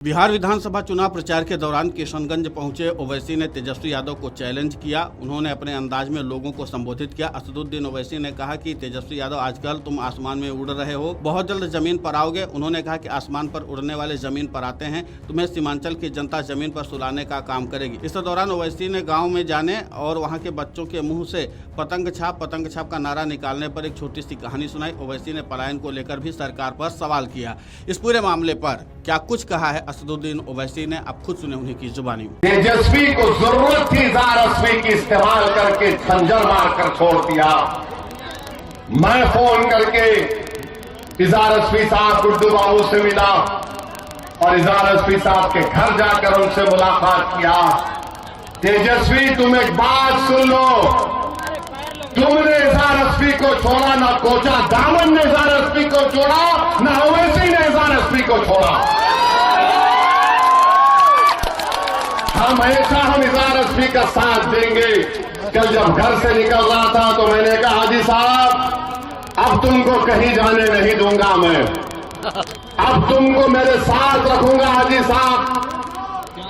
बिहार विधानसभा चुनाव प्रचार के दौरान किशनगंज पहुंचे ओवैसी ने तेजस्वी यादव को चैलेंज किया। उन्होंने अपने अंदाज में लोगों को संबोधित किया। असदुद्दीन ओवैसी ने कहा कि तेजस्वी यादव आजकल तुम आसमान में उड़ रहे हो, बहुत जल्द जमीन पर आओगे। उन्होंने कहा कि आसमान पर उड़ने वाले जमीन पर आते हैं, तुम्हें सीमांचल की जनता जमीन पर सुलाने का काम करेगी। इस दौरान ओवैसी ने गाँव में जाने और वहाँ के बच्चों के मुँह से पतंग छाप का नारा निकालने पर एक छोटी सी कहानी सुनाई। ओवैसी ने पलायन को लेकर भी सरकार पर सवाल किया। इस पूरे मामले पर क्या कुछ कहा है असदुद्दीन ओवैसी ने, आप खुद सुने उन्हीं की जुबानी। तेजस्वी को जरूरत थी ज़ारस्वी की इस्तेमाल करके खंजर मारकर छोड़ दिया। मैं फोन करके ज़ारस्वी साहब गुड्डू बाबू से मिला और ज़ारस्वी साहब के घर जाकर उनसे मुलाकात किया। तेजस्वी तुम एक बात सुन लो, तुमने ज़ारस्वी को छोड़ा, ना कोचा दामन ने ज़ारस्वी को छोड़ा, ना ओवैसी ने ज़ारस्वी को छोड़ा। हमेशा हम ज़ारस्वी का साथ देंगे। कल जब घर से निकल रहा था तो मैंने कहा हाजी साहब अब तुमको कहीं जाने नहीं दूंगा मैं, अब तुमको मेरे साथ रखूंगा हाजी साहब,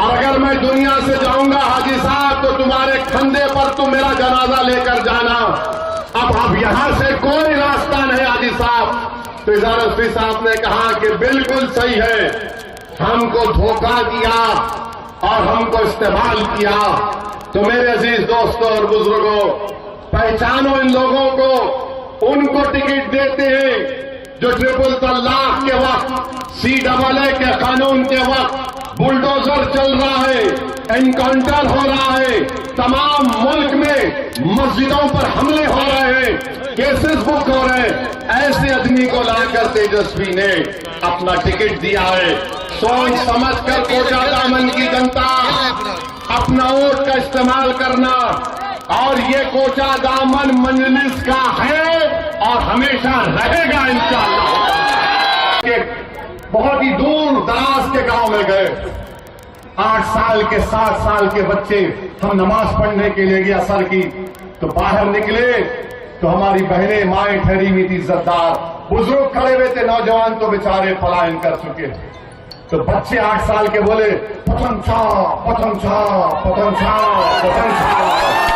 और अगर मैं दुनिया से जाऊंगा हाजी साहब तो तुम्हारे कंधे पर तुम मेरा जनाजा लेकर जाना। अब यहां से कोई रास्ता नहीं हाजी साहब। तो ज़ारस्वी साहब ने कहा कि बिल्कुल सही है, हमको धोखा दिया और हमको इस्तेमाल किया। तो मेरे अजीज दोस्तों और बुजुर्गों, पहचानो इन लोगों को, उनको टिकट देते हैं जो ट्रिपल तलाक के वक्त, CAA के कानून के वक्त बुलडोजर चल रहा है, एनकाउंटर हो रहा है, तमाम मुल्क में मस्जिदों पर हमले हो रहे हैं, केसेस बुक हो रहे हैं। ऐसे आदमी को लाकर तेजस्वी ने अपना टिकट दिया है। सोच समझ कर कोचा दामन की जनता अपना वोट का इस्तेमाल करना, और ये कोचा दामन मजलिस का है और हमेशा रहेगा इंशाअल्लाह। बहुत ही दूर दराज के गांव में गए, 8 साल के 7 साल के बच्चे, हम नमाज पढ़ने के लिए गए असर की, तो बाहर निकले तो हमारी बहनें माएं ठहरी हुई थी इज्जतदार, बुजुर्ग खड़े हुए थे, नौजवान तो बेचारे पलायन कर चुके। तो बच्चे 8 साल के बोले पतंग छाप पतंग छाप पतंग छाप पतंग छाप।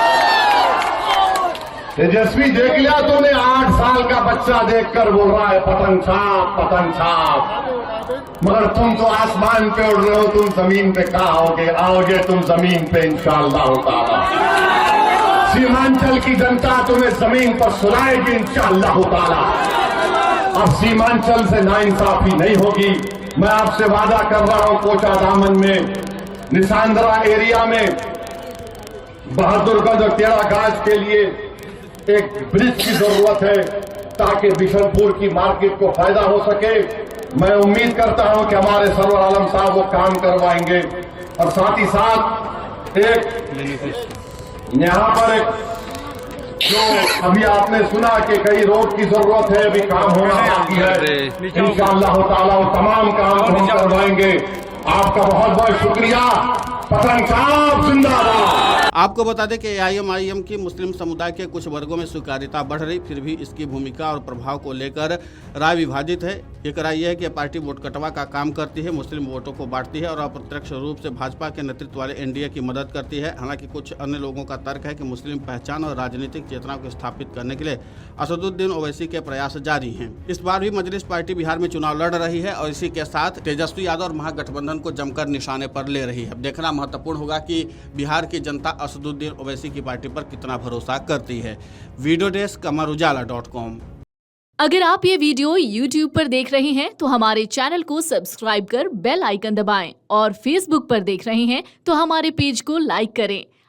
तेजस्वी देख लिया तूने, 8 साल का बच्चा देखकर बोल रहा है पतंग छाप पतंग छाप, मगर तुम तो आसमान पे उड़ रहे हो, तुम जमीन पे कहाँ आओगे? आओगे तुम जमीन पे इंशाअल्लाह ताला। सीमांचल की जनता तुम्हें जमीन पर सुलाएगी इंशाअल्लाह ताला। अब सीमांचल से नाइंसाफी नहीं होगी। मैं आपसे वादा कर रहा हूं, कोचा दामन में, निशांदरा एरिया में, बहादुरगंज और टेढ़ागाछ के लिए एक ब्रिज की जरूरत है ताकि बिशनपुर की मार्केट को फायदा हो सके। मैं उम्मीद करता हूं कि हमारे सरवर आलम साहब वो काम करवाएंगे। और साथ ही साथ एक यहां पर एक जो अभी आपने सुना कि कई रोड की जरूरत है, अभी काम होना बाकी है, इंशाअल्लाह ताला वो तमाम काम हम करवाएंगे। आपका बहुत बहुत शुक्रिया। पतंग छाप जिंदाबाद। आपको बता दें कि AIM की मुस्लिम समुदाय के कुछ वर्गों में स्वीकार्यता बढ़ रही, फिर भी इसकी भूमिका और प्रभाव को लेकर राय विभाजित है। एक राय यह है कि पार्टी वोट कटवा का काम करती है, मुस्लिम वोटों को बांटती है और अप्रत्यक्ष रूप से भाजपा के नेतृत्व वाले NDA की मदद करती है। हालांकि कुछ अन्य लोगों का तर्क है कि मुस्लिम पहचान और राजनीतिक चेतना को स्थापित करने के लिए असदुद्दीन ओवैसी के प्रयास जारी हैं। इस बार भी मजलिस पार्टी बिहार में चुनाव लड़ रही है और इसी के साथ तेजस्वी यादव और महागठबंधन को जमकर निशाने पर ले रही है। देखना महत्वपूर्ण होगा कि बिहार की जनता असदुद्दीन ओवैसी की पार्टी पर कितना भरोसा करती है। Video desk amarujala.com। अगर आप ये वीडियो YouTube पर देख रहे हैं तो हमारे चैनल को सब्सक्राइब कर बेल आइकन दबाएं, और Facebook पर देख रहे हैं तो हमारे पेज को लाइक करें।